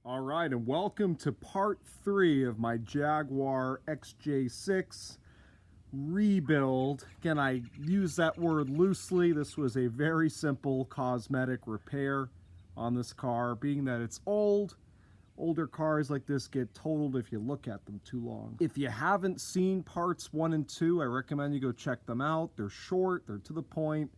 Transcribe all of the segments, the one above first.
All right, and welcome to part 3 of my Jaguar XJ6 rebuild. Again, I use that word loosely. This was a very simple cosmetic repair on this car, being that it's old. Older cars like this get totaled if you look at them too long. If you haven't seen parts 1 and 2, I recommend you go check them out. They're short, they're to the point.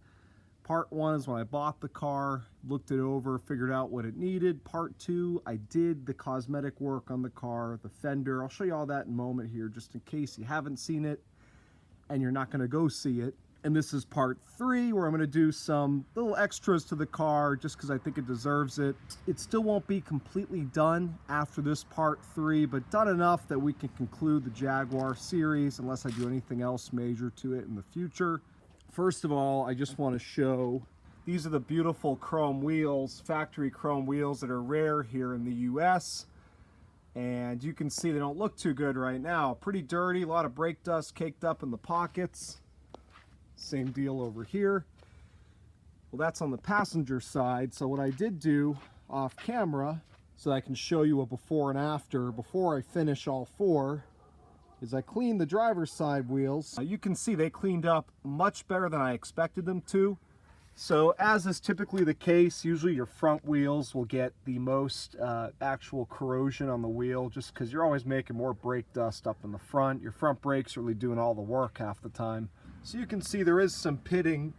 Part 1 is when I bought the car, looked it over, figured out what it needed. Part 2, I did the cosmetic work on the car, the fender. I'll show you all that in a moment here, just in case you haven't seen it and you're not gonna go see it. And this is part 3, where I'm gonna do some little extras to the car just because I think it deserves it. It still won't be completely done after this part 3, but done enough that we can conclude the Jaguar series unless I do anything else major to it in the future. First of all, I just want to show, these are the beautiful chrome wheels, factory chrome wheels that are rare here in the US. And you can see they don't look too good right now. Pretty dirty, a lot of brake dust caked up in the pockets. Same deal over here. Well, that's on the passenger side. So what I did do off camera, so I can show you a before and after, before I finish all 4, is I cleaned the driver's side wheels. You can see they cleaned up much better than I expected them to. So as is typically the case, usually your front wheels will get the most actual corrosion on the wheel, just because you're always making more brake dust up in the front. Your front brakes are really doing all the work half the time. So you can see there is some pitting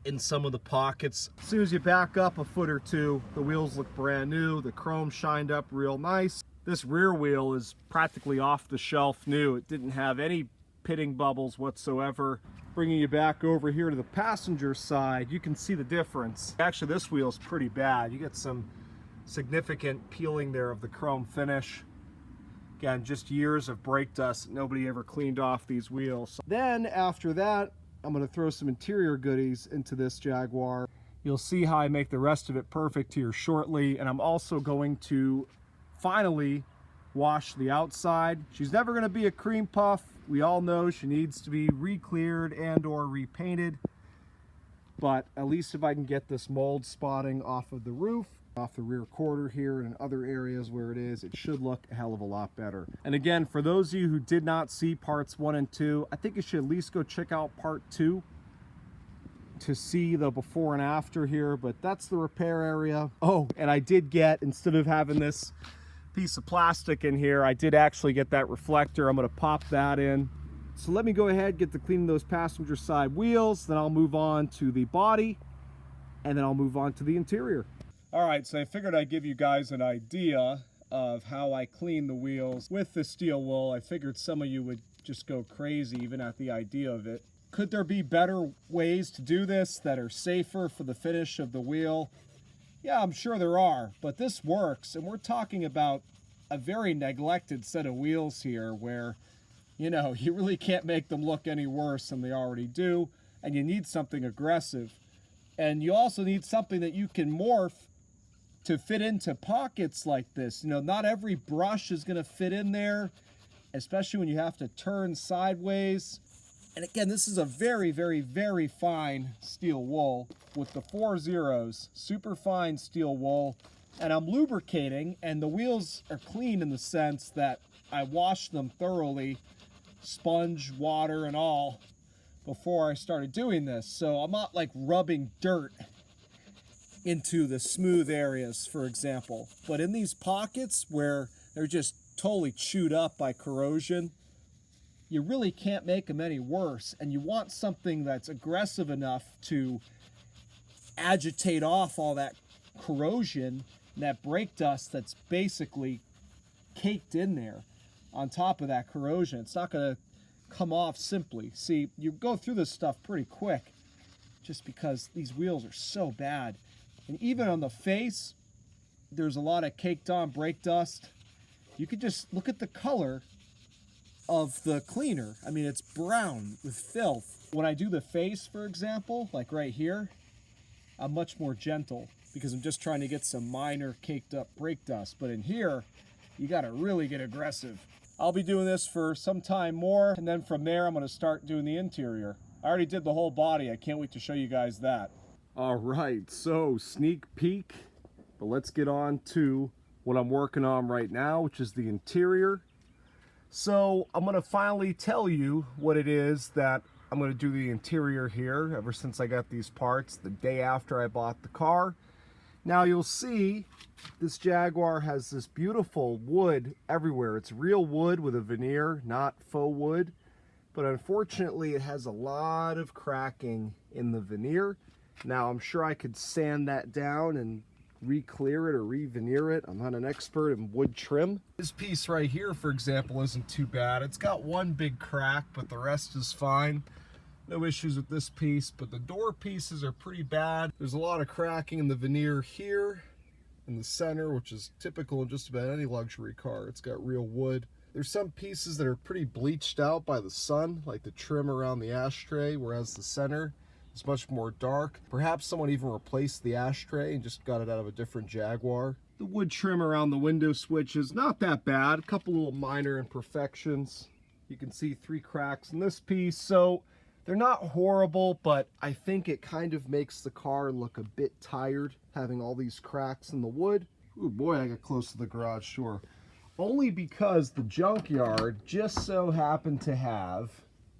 in some of the pockets. As soon as you back up a foot or two, the wheels look brand new. The chrome shined up real nice. This rear wheel is practically off the shelf new. It didn't have any pitting bubbles whatsoever. Bringing you back over here to the passenger side, you can see the difference. Actually, this wheel is pretty bad. You get some significant peeling there of the chrome finish. Again, just years of brake dust. Nobody ever cleaned off these wheels. Then after that, I'm going to throw some interior goodies into this Jaguar. You'll see how I make the rest of it perfect here shortly. And I'm also going to finally wash the outside. She's never going to be a cream puff. We all know she needs to be re-cleared and or repainted, but at least if I can get this mold spotting off of the roof, off the rear quarter here, and other areas where it is, it should look a hell of a lot better. And again, for those of you who did not see parts 1 and 2, I think you should at least go check out part 2 to see the before and after here. But that's the repair area. Oh, and I did get, instead of having this piece of plastic in here, I did actually get that reflector. I'm going to pop that in. So let me go ahead, get to cleaning those passenger side wheels, then I'll move on to the body, and then I'll move on to the interior. All right, so I figured I'd give you guys an idea of how I clean the wheels with the steel wool. I figured some of you would just go crazy even at the idea of it. Could there be better ways to do this that are safer for the finish of the wheel? Yeah, I'm sure there are, but this works. And we're talking about a very neglected set of wheels here where, you know, you really can't make them look any worse than they already do. And you need something aggressive. And you also need something that you can morph to fit into pockets like this. You know, not every brush is going to fit in there, especially when you have to turn sideways. And again, this is a very, very, very fine steel wool with the 4 zeros, super fine steel wool. And I'm lubricating, and the wheels are clean in the sense that I washed them thoroughly, sponge, water, and all, before I started doing this. So I'm not like rubbing dirt into the smooth areas, for example. But in these pockets where they're just totally chewed up by corrosion, you really can't make them any worse. And you want something that's aggressive enough to agitate off all that corrosion and that brake dust that's basically caked in there on top of that corrosion. It's not going to come off simply. See, you go through this stuff pretty quick just because these wheels are so bad. And even on the face, there's a lot of caked on brake dust. You could just look at the color of the cleaner. I mean, it's brown with filth. When I do the face, for example, like right here, I'm much more gentle because I'm just trying to get some minor caked up brake dust. But in here, you gotta really get aggressive. I'll be doing this for some time more, and then from there, I'm gonna start doing the interior. I already did the whole body. I can't wait to show you All right, so sneak peek, but let's get on to what I'm working on right now, which is the interior. So I'm going to finally tell you what it is that I'm going to do the interior here ever since I got these parts the day after I bought the car. Now you'll see this Jaguar has this beautiful wood everywhere. It's real wood with a veneer, not faux wood. But unfortunately, it has a lot of cracking in the veneer. Now, I'm sure I could sand that down and re-clear it or re-veneer it. I'm not an expert in wood trim. This piece right here, for example, isn't too bad. It's got one big crack, but the rest is fine. No issues with this piece, but the door pieces are pretty bad. There's a lot of cracking in the veneer here in the center, which is typical in just about any luxury car. It's got real wood. There's some pieces that are pretty bleached out by the sun, like the trim around the ashtray, whereas the center is much more dark. Perhaps someone even replaced the ashtray and just got it out of a different Jaguar. The wood trim around the window switch is not that bad. A couple little minor imperfections. You can see 3 cracks in this piece, so they're not horrible, but I think it kind of makes the car look a bit tired, having all these cracks in the wood. Ooh boy, I got close to the garage door. Only because the junkyard just so happened to have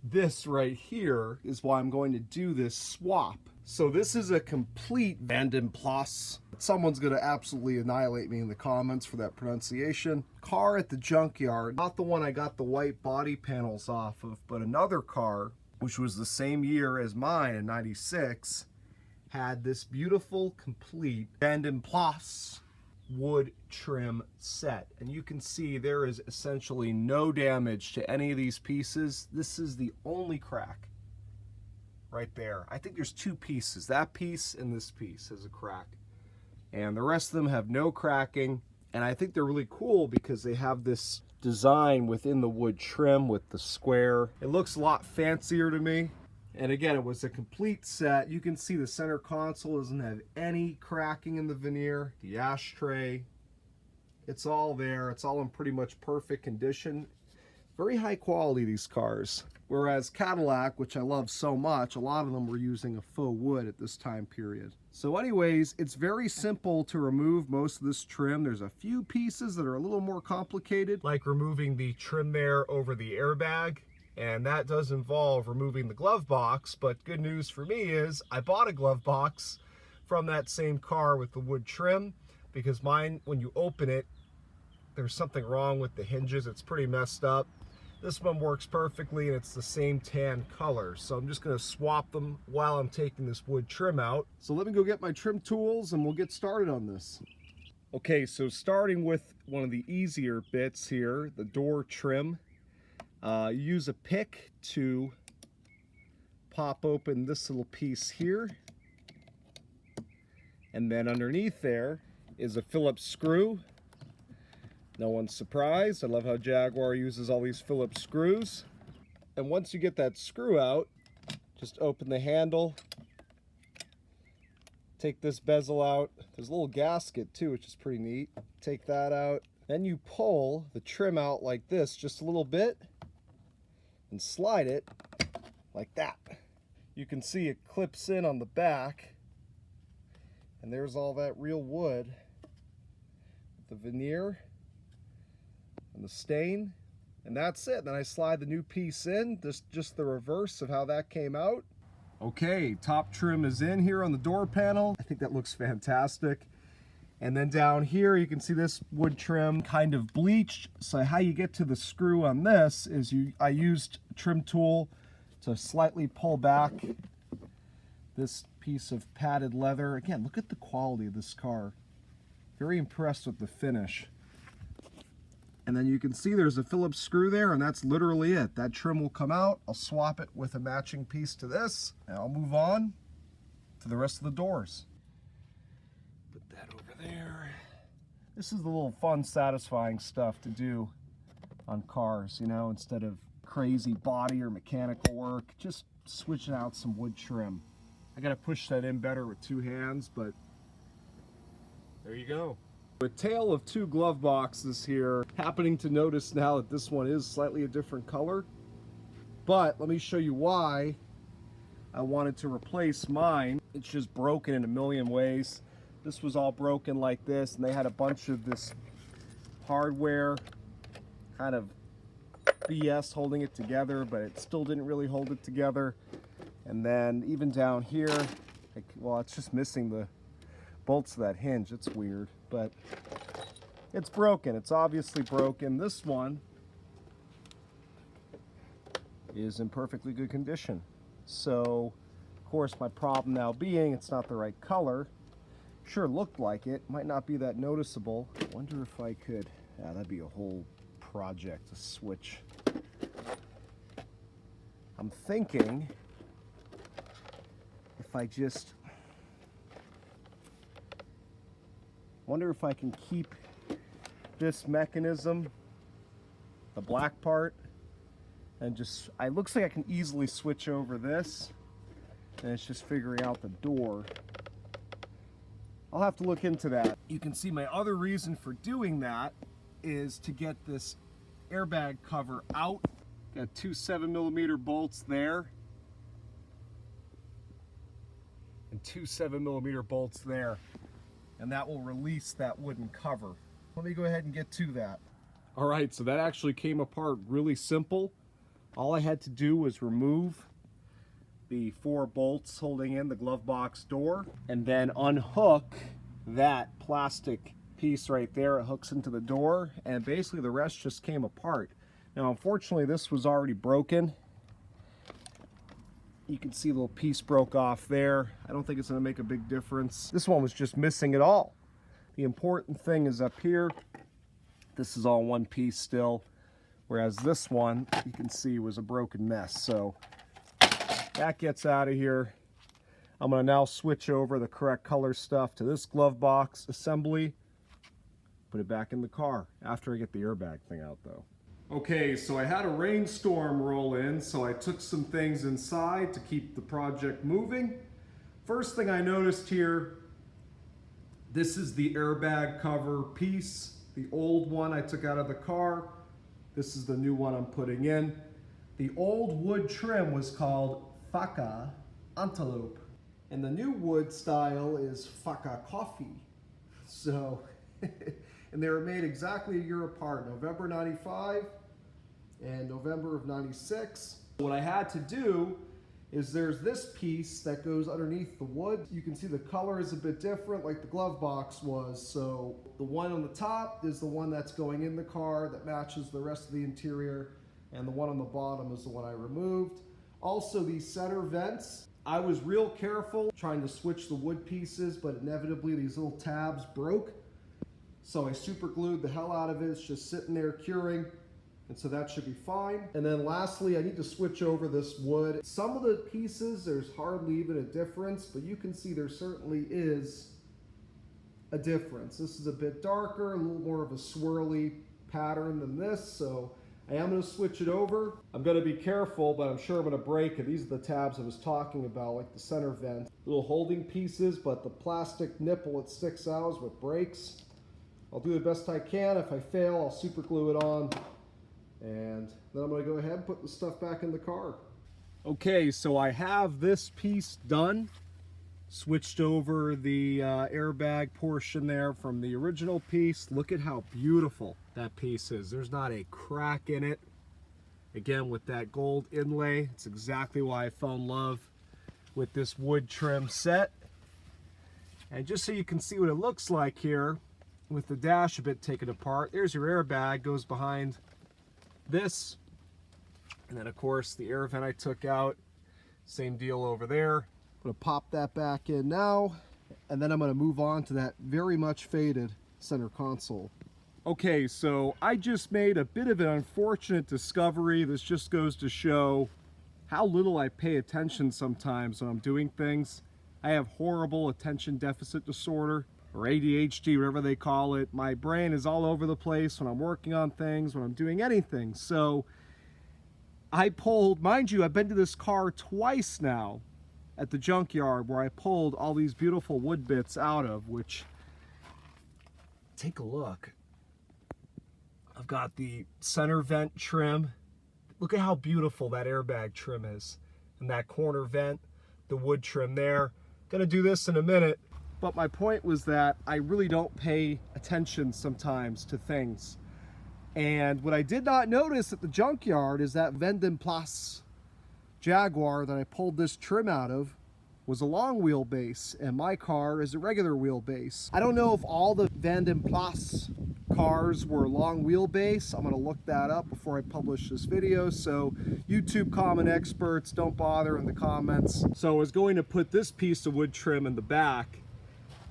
this right here is why I'm going to do this swap. So this is a complete Vanden Plas. Someone's going to absolutely annihilate me in the comments for that pronunciation. Car at the junkyard, not the one I got the white body panels off of, but another car, which was the same year as mine in '96, had this beautiful, complete Vanden Plas wood trim set, and you can see there is essentially no damage to any of these pieces. This is the only crack right there. I think there's 2 pieces. That piece and this piece has a crack, and the rest of them have no cracking. And I think they're really cool because they have this design within the wood trim with the square. It looks a lot fancier to me. And again, it was a complete set. You can see the center console doesn't have any cracking in the veneer. The ashtray, it's all there. It's all in pretty much perfect condition. Very high quality, these cars. Whereas Cadillac, which I love so much, a lot of them were using a faux wood at this time period. So anyways, it's very simple to remove most of this trim. There's a few pieces that are a little more complicated, like removing the trim there over the airbag. And that does involve removing the glove box, but good news for me is I bought a glove box from that same car with the wood trim, because mine, when you open it, there's something wrong with the hinges. It's pretty messed up. This one works perfectly, and it's the same tan color. So I'm just gonna swap them while I'm taking this wood trim out. So let me go get my trim tools and we'll get started on this. Okay, so starting with one of the easier bits here, the door trim. Use a pick to pop open this little piece here, and then underneath there is a Phillips screw. No one's surprised. I love how Jaguar uses all these Phillips screws. And once you get that screw out, just open the handle, take this bezel out. There's a little gasket too, which is pretty neat. Take that out. Then you pull the trim out like this just a little bit and slide it like that. You can see it clips in on the back, and there's all that real wood, the veneer and the stain, and that's it. Then I slide the new piece in, just the reverse of how that came out. Okay, top trim is in here on the door panel. I think that looks fantastic. And then down here, you can see this wood trim kind of bleached. So how you get to the screw on this is I used a trim tool to slightly pull back this piece of padded leather. Again, look at the quality of this car. Very impressed with the finish. And then you can see there's a Phillips screw there, and that's literally it. That trim will come out. I'll swap it with a matching piece to this, and I'll move on to the rest of the doors. Put that over there. This is the little fun, satisfying stuff to do on cars, you know, instead of crazy body or mechanical work, just switching out some wood trim. I gotta push that in better with 2 hands, but there you go. A tale of 2 glove boxes here. Happening to notice now that this one is slightly a different color, but let me show you why I wanted to replace mine. It's just broken in a million ways. This was all broken like this, and they had a bunch of this hardware, kind of BS holding it together, but it still didn't really hold it together. And then even down here, well, it's just missing the bolts of that hinge. It's weird, but it's broken. It's obviously broken. This one is in perfectly good condition. So, of course, my problem now being it's not the right color. Sure looked like it. Might not be that noticeable. Wonder if I could, that'd be a whole project to switch. I'm thinking if I just wonder if I can keep this mechanism, the black part, and just, it looks like I can easily switch over this, and it's just figuring out the door. I'll have to look into that. You can see my other reason for doing that is to get this airbag cover out. Got two 7mm bolts there and two 7mm bolts there, and that will release that wooden cover. Let me go ahead and get to that. All right, so that actually came apart really simple. All I had to do was remove the 4 bolts holding in the glove box door and then unhook that plastic piece right there. It hooks into the door, and basically the rest just came apart. Now, unfortunately, this was already broken. You can see a little piece broke off there. I don't think it's going to make a big difference. This one was just missing it all. The important thing is up here. This is all one piece still, whereas this one, you can see, was a broken mess. So that gets out of here. I'm going to now switch over the correct color stuff to this glove box assembly. Put it back in the car after I get the airbag thing out, though. Okay, so I had a rainstorm roll in, so I took some things inside to keep the project moving. First thing I noticed here, this is the airbag cover piece. The old one I took out of the car. This is the new one I'm putting in. The old wood trim was called Faka Antelope, and the new wood style is Faka Coffee. So, and they were made exactly a year apart, November 95 and November of 96. What I had to do is there's this piece that goes underneath the wood. You can see the color is a bit different like the glove box was. So the one on the top is the one that's going in the car that matches the rest of the interior, and the one on the bottom is the one I removed. Also, these center vents, I was real careful trying to switch the wood pieces, but inevitably these little tabs broke. So I super glued the hell out of it. It's just sitting there curing, and so that should be fine. And then lastly, I need to switch over this wood. Some of the pieces, there's hardly even a difference, but you can see there certainly is a difference. This is a bit darker, a little more of a swirly pattern than this, so I am going to switch it over. I'm going to be careful, but I'm sure I'm going to break it. These are the tabs I was talking about, like the center vent. Little holding pieces, but the plastic nipple that sticks out is what breaks. I'll do the best I can. If I fail, I'll super glue it on. And then I'm going to go ahead and put the stuff back in the car. Okay, so I have this piece done. Switched over the airbag portion there from the original piece. Look at how beautiful that piece is. There's not a crack in it. Again, with that gold inlay, it's exactly why I fell in love with this wood trim set. And just so you can see what it looks like here, with the dash a bit taken apart, there's your airbag, goes behind this. And then of course the air vent I took out, same deal over there. I'm going to pop that back in now, and then I'm going to move on to that very much faded center console. Okay, so I just made a bit of an unfortunate discovery. This just goes to show how little I pay attention sometimes when I'm doing things. I have horrible attention deficit disorder, or ADHD, whatever they call it. My brain is all over the place when I'm working on things, when I'm doing anything. So I pulled, mind you, I've been to this car twice now at the junkyard where I pulled all these beautiful wood bits out of, which, take a look. I've got the center vent trim. Look at how beautiful that airbag trim is. And that corner vent, the wood trim there. Gonna do this in a minute. But my point was that I really don't pay attention sometimes to things. And what I did not notice at the junkyard is that Venden Place Jaguar that I pulled this trim out of was a long wheelbase, and my car is a regular wheelbase. I don't know if all the Venden Place cars were long wheelbase. I'm going to look that up before I publish this video, so YouTube comment experts, don't bother in the comments. So I was going to put this piece of wood trim in the back,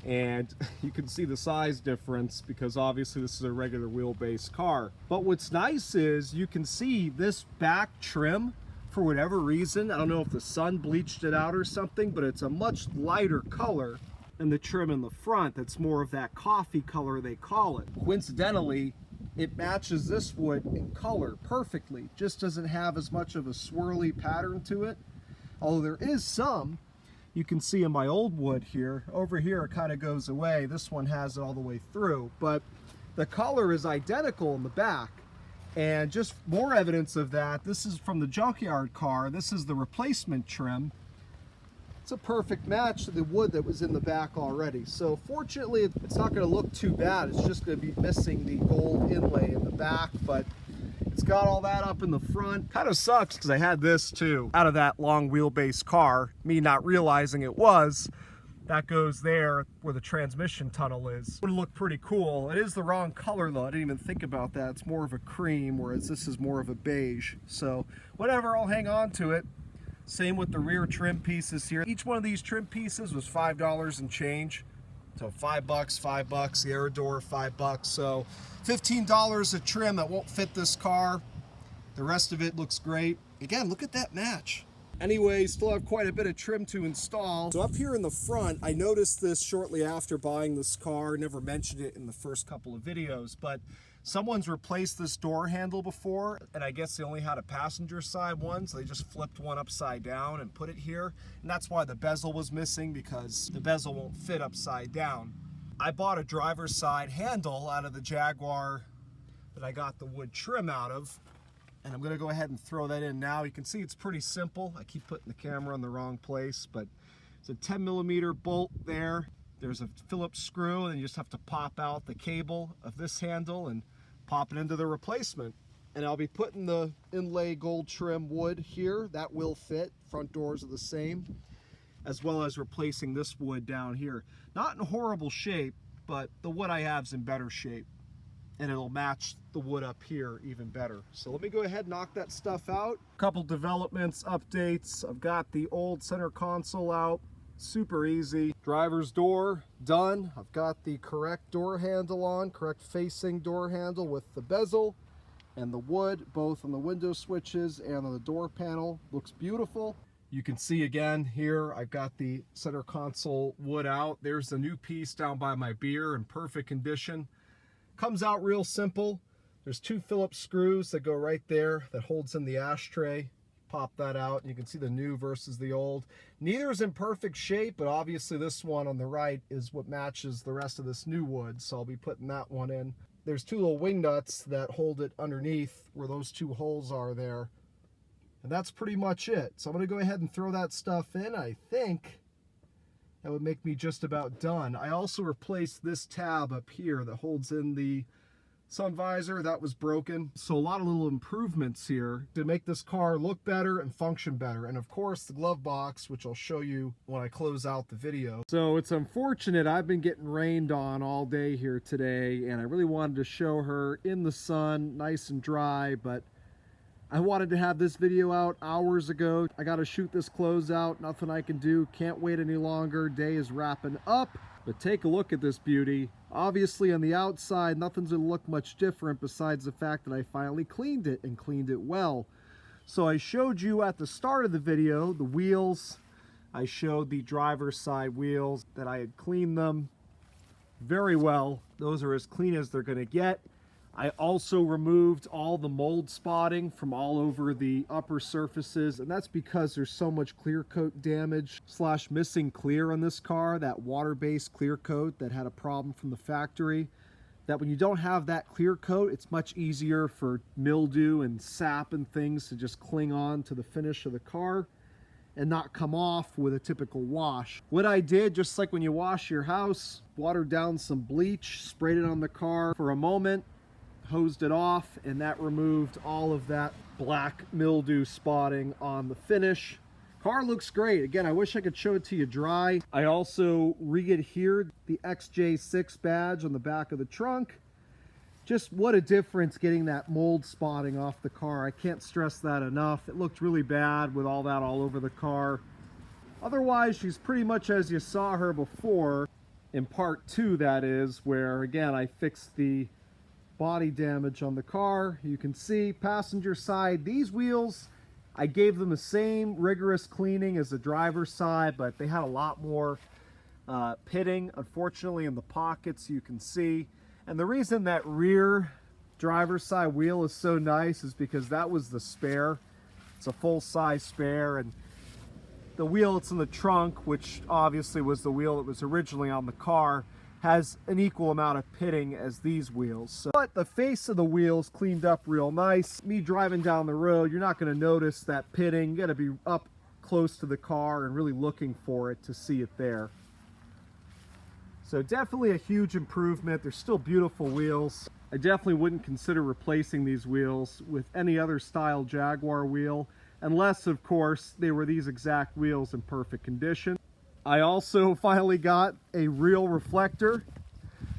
and you can see the size difference because obviously this is a regular wheelbase car. But what's nice is you can see this back trim, for whatever reason, I don't know if the sun bleached it out or something, but it's a much lighter color than the trim in the front. That's more of that coffee color they call it. Coincidentally, it matches this wood in color perfectly. Just doesn't have as much of a swirly pattern to it. Although there is some, you can see in my old wood here. Over here it kind of goes away. This one has it all the way through. But the color is identical in the back. And just more evidence of that, this is from the junkyard car. This is the replacement trim. It's a perfect match to the wood that was in the back already. So fortunately, it's not going to look too bad. It's just going to be missing the gold inlay in the back, but it's got all that up in the front. Kind of sucks because I had this too out of that long wheelbase car, me not realizing it was. That goes there where the transmission tunnel is. Would look pretty cool. It is the wrong color though. I didn't even think about that. It's more of a cream, whereas this is more of a beige. So whatever, I'll hang on to it. Same with the rear trim pieces here. Each one of these trim pieces was $5 and change. So $5, $5, the air door, $5. So $15 a trim that won't fit this car. The rest of it looks great. Again, look at that match. Anyway, still have quite a bit of trim to install. So up here in the front, I noticed this shortly after buying this car. Never mentioned it in the first couple of videos, but someone's replaced this door handle before, and I guess they only had a passenger side one, so they just flipped one upside down and put it here. And that's why the bezel was missing, because the bezel won't fit upside down. I bought a driver's side handle out of the Jaguar that I got the wood trim out of. And I'm going to go ahead and throw that in now. You can see it's pretty simple. I keep putting the camera in the wrong place, but it's a 10mm bolt there. There's a Phillips screw, and you just have to pop out the cable of this handle and pop it into the replacement. And I'll be putting the inlay gold trim wood here. That will fit. Front doors are the same, as well as replacing this wood down here. Not in horrible shape, but the wood I have is in better shape. And it'll match the wood up here even better. So let me go ahead and knock that stuff out. Couple developments, updates. I've got the old center console out. Super easy. Driver's door done. I've got the correct door handle on, correct facing door handle with the bezel and the wood, both on the window switches and on the door panel. Looks beautiful. You can see again here, I've got the center console wood out. There's the new piece down by my beer in perfect condition. Comes out real simple. There's two Phillips screws that go right there that holds in the ashtray. Pop that out and you can see the new versus the old. Neither is in perfect shape, but obviously this one on the right is what matches the rest of this new wood, so I'll be putting that one in. There's two little wing nuts that hold it underneath where those two holes are there. And that's pretty much it. So I'm going to go ahead and throw that stuff in. I think that would make me just about done. I also replaced this tab up here that holds in the sun visor. That was broken. So a lot of little improvements here to make this car look better and function better. And of course the glove box, which I'll show you when I close out the video. So it's unfortunate I've been getting rained on all day here today, and I really wanted to show her in the sun, nice and dry, but I wanted to have this video out hours ago. I got to shoot this closeout. Nothing I can do. Can't wait any longer. Day is wrapping up. But take a look at this beauty. Obviously on the outside, nothing's going to look much different besides the fact that I finally cleaned it and cleaned it well. So I showed you at the start of the video the wheels. I showed the driver's side wheels that I had cleaned them very well. Those are as clean as they're going to get. I also removed all the mold spotting from all over the upper surfaces, and that's because there's so much clear coat damage / missing clear on this car, that water-based clear coat that had a problem from the factory, that when you don't have that clear coat, it's much easier for mildew and sap and things to just cling on to the finish of the car. and not come off with a typical wash. What I did, just like when you wash your house, watered down some bleach, sprayed it on the car for a moment, hosed it off, and that removed all of that black mildew spotting on the finish. Car looks great. Again, I wish I could show it to you dry. I also re-adhered the XJ6 badge on the back of the trunk. Just what a difference getting that mold spotting off the car. I can't stress that enough. It looked really bad with all that all over the car. Otherwise, she's pretty much as you saw her before in part 2, that is, where again I fixed the body damage on the car. You can see passenger side, these wheels, I gave them the same rigorous cleaning as the driver's side, but they had a lot more pitting, unfortunately, in the pockets, you can see. And the reason that rear driver's side wheel is so nice is because that was the spare. It's a full-size spare, and the wheel that's in the trunk, which obviously was the wheel that was originally on the car, has an equal amount of pitting as these wheels. So, but the face of the wheel's cleaned up real nice. Me driving down the road, you're not going to notice that pitting. You got to be up close to the car and really looking for it to see it there. So definitely a huge improvement. They're still beautiful wheels. I definitely wouldn't consider replacing these wheels with any other style Jaguar wheel, unless of course they were these exact wheels in perfect condition. I also finally got a real reflector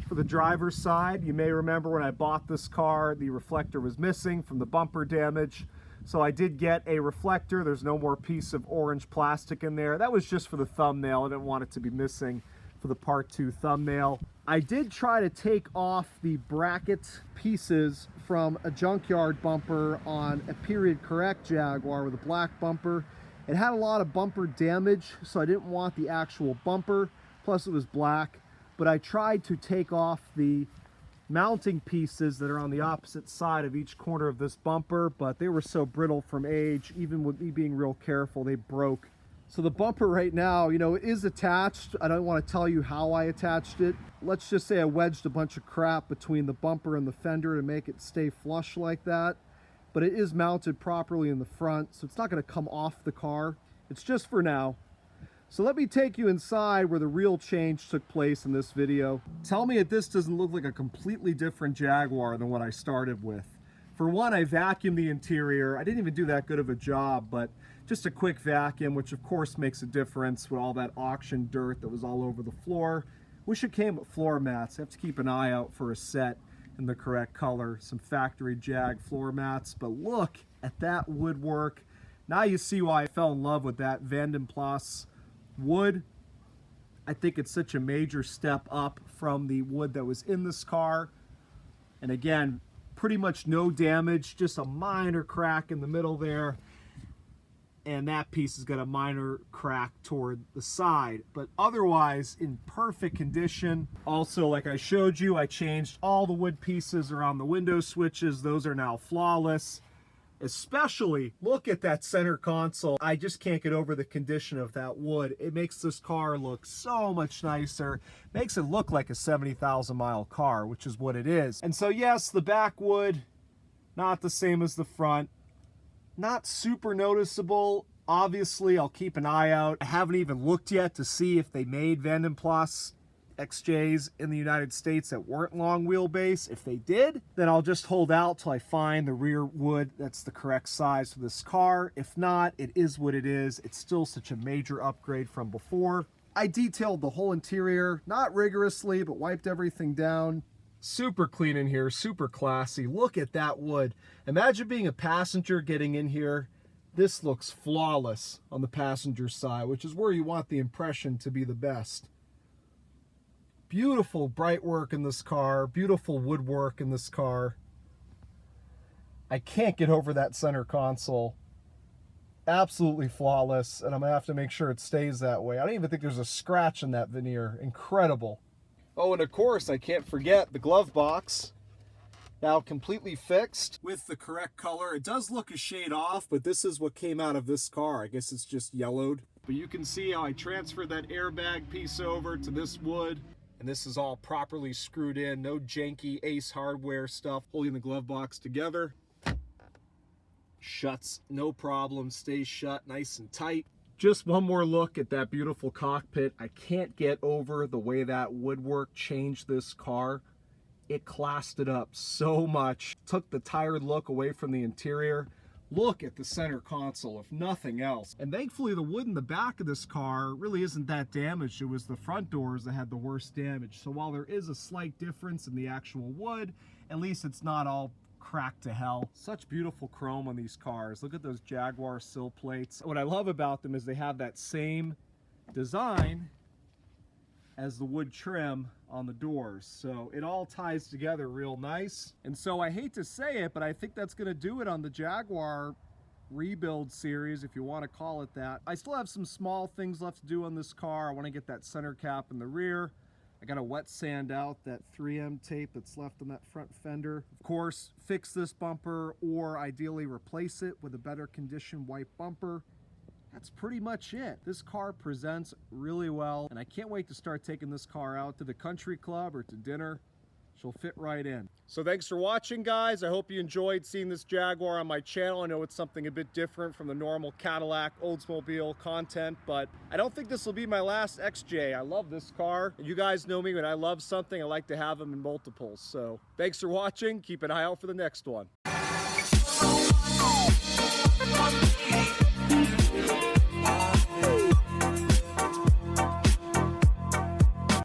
for the driver's side. You may remember when I bought this car, the reflector was missing from the bumper damage. So I did get a reflector. There's no more piece of orange plastic in there. That was just for the thumbnail. I didn't want it to be missing for the part 2 thumbnail. I did try to take off the bracket pieces from a junkyard bumper on a period correct Jaguar with a black bumper. It had a lot of bumper damage, so I didn't want the actual bumper, plus it was black, but I tried to take off the mounting pieces that are on the opposite side of each corner of this bumper, but they were so brittle from age, even with me being real careful, they broke. So the bumper right now, you know, it is attached. I don't want to tell you how I attached it. Let's just say I wedged a bunch of crap between the bumper and the fender to make it stay flush like that. But it is mounted properly in the front, so it's not going to come off the car. It's just for now. So let me take you inside where the real change took place in this video. Tell me if this doesn't look like a completely different Jaguar than what I started with. For one, I vacuumed the interior. I didn't even do that good of a job, but just a quick vacuum, which of course makes a difference with all that auction dirt that was all over the floor. Wish it came with floor mats. I have to keep an eye out for a set in the correct color. Some factory Jag floor mats, but look at that woodwork. Now you see why I fell in love with that Vanden Plas wood. I think it's such a major step up from the wood that was in this car. And again, pretty much no damage, just a minor crack in the middle there. And that piece has got a minor crack toward the side, but otherwise in perfect condition. Also, like I showed you, I changed all the wood pieces around the window switches. Those are now flawless. Especially, look at that center console. I just can't get over the condition of that wood. It makes this car look so much nicer. Makes it look like a 70,000 mile car, which is what it is. And so yes, the back wood, not the same as the front. Not super noticeable. Obviously, I'll keep an eye out. I haven't even looked yet to see if they made Vanden Plas XJs in the United States that weren't long wheelbase. If they did, then I'll just hold out till I find the rear wood that's the correct size for this car. If not, it is what it is. It's still such a major upgrade from before. I detailed the whole interior, not rigorously, but wiped everything down. Super clean in here, super classy. Look at that wood. Imagine being a passenger getting in here. This looks flawless on the passenger side, which is where you want the impression to be the best. Beautiful bright work in this car, beautiful woodwork in this car. I can't get over that center console. Absolutely flawless, and I'm gonna have to make sure it stays that way. I don't even think there's a scratch in that veneer. Incredible. Oh, and of course, I can't forget the glove box. Now completely fixed with the correct color. It does look a shade off, but this is what came out of this car. I guess it's just yellowed. But you can see how I transferred that airbag piece over to this wood. And this is all properly screwed in. No janky Ace Hardware stuff holding the glove box together. Shuts, no problem. Stays shut nice and tight. Just one more look at that beautiful cockpit. I can't get over the way that woodwork changed this car. It classed it up so much. Took the tired look away from the interior. Look at the center console, if nothing else. And thankfully the wood in the back of this car really isn't that damaged. It was the front doors that had the worst damage. So while there is a slight difference in the actual wood, at least it's not all cracked to hell. Such beautiful chrome on these cars. Look at those Jaguar sill plates. What I love about them is they have that same design as the wood trim on the doors, so it all ties together real nice. And so I hate to say it, but I think that's going to do it on the Jaguar rebuild series, if you want to call it that. I still have some small things left to do on this car. I want to get that center cap in the rear. I got to wet sand out that 3M tape that's left on that front fender. Of course, fix this bumper or ideally replace it with a better condition white bumper. That's pretty much it. This car presents really well, and I can't wait to start taking this car out to the country club or to dinner. She'll fit right in. So thanks for watching, guys. I hope you enjoyed seeing this Jaguar on my channel. I know it's something a bit different from the normal Cadillac Oldsmobile content, but I don't think this will be my last XJ. I love this car. You guys know me, when I love something, I like to have them in multiples. So thanks for watching. Keep an eye out for the next one.